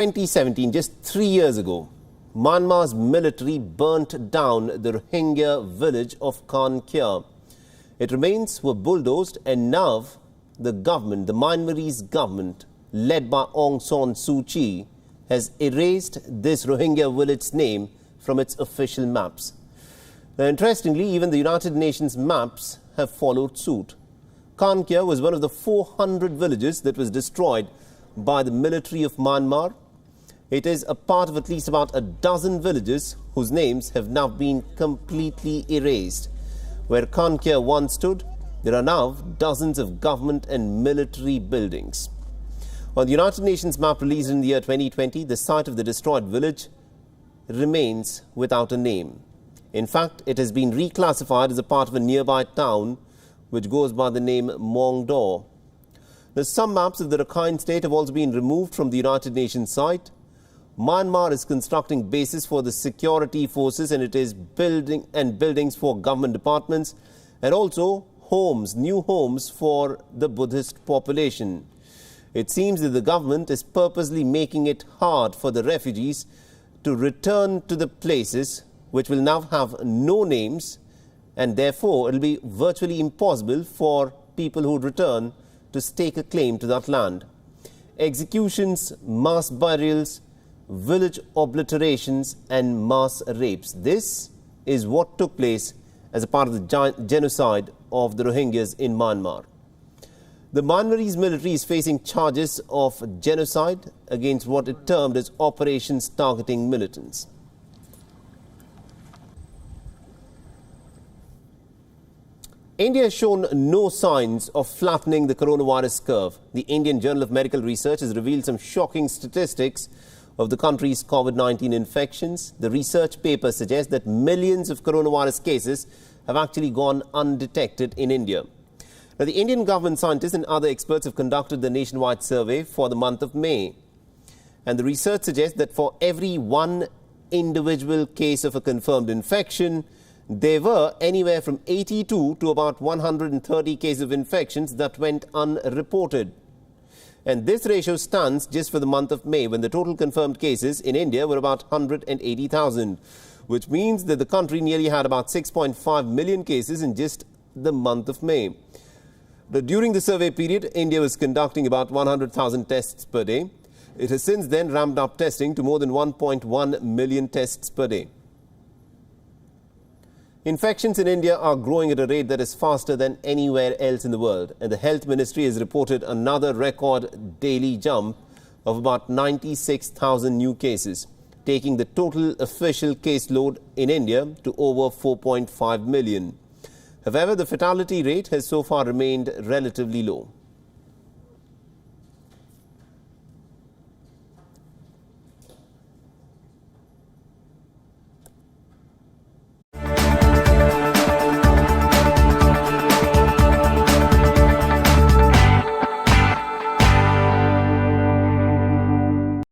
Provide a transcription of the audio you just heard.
2017, just 3 years ago, Myanmar's military burnt down the Rohingya village of Khan. Its remains were bulldozed, and now the government, the Myanmarese government, led by Aung San Suu Kyi, has erased this Rohingya village's name from its official maps. Now, interestingly, even the United Nations maps have followed suit. Khan was one of the 400 villages that was destroyed by the military of Myanmar. It is a part of at least about a dozen villages whose names have now been completely erased. Where Khan once stood, there are now dozens of government and military buildings. On the United Nations map released in the year 2020, the site of the destroyed village remains without a name. In fact, it has been reclassified as a part of a nearby town which goes by the name Mongdo. Now, some maps of the Rakhine state have also been removed from the United Nations site. Myanmar is constructing bases for the security forces, and it is building buildings for government departments and also homes, new homes for the Buddhist population. It seems that the government is purposely making it hard for the refugees to return to the places which will now have no names, and therefore it will be virtually impossible for people who return to stake a claim to that land. Executions, mass burials, village obliterations and mass rapes. This is what took place as a part of the genocide of the Rohingyas in Myanmar. The Myanmarese military is facing charges of genocide against what it termed as operations targeting militants. India has shown no signs of flattening the coronavirus curve. The Indian Journal of Medical Research has revealed some shocking statistics of the country's COVID-19 infections. The research paper suggests that millions of coronavirus cases have actually gone undetected in India. Now, the Indian government scientists and other experts have conducted the nationwide survey for the month of May. And the research suggests that for every one individual case of a confirmed infection, there were anywhere from 82 to about 130 cases of infections that went unreported. And this ratio stands just for the month of May, when the total confirmed cases in India were about 180,000, which means that the country nearly had about 6.5 million cases in just the month of May. But during the survey period, India was conducting about 100,000 tests per day. It has since then ramped up testing to more than 1.1 million tests per day. Infections in India are growing at a rate that is faster than anywhere else in the world, and the Health Ministry has reported another record daily jump of about 96,000 new cases, taking the total official caseload in India to over 4.5 million. However, the fatality rate has so far remained relatively low.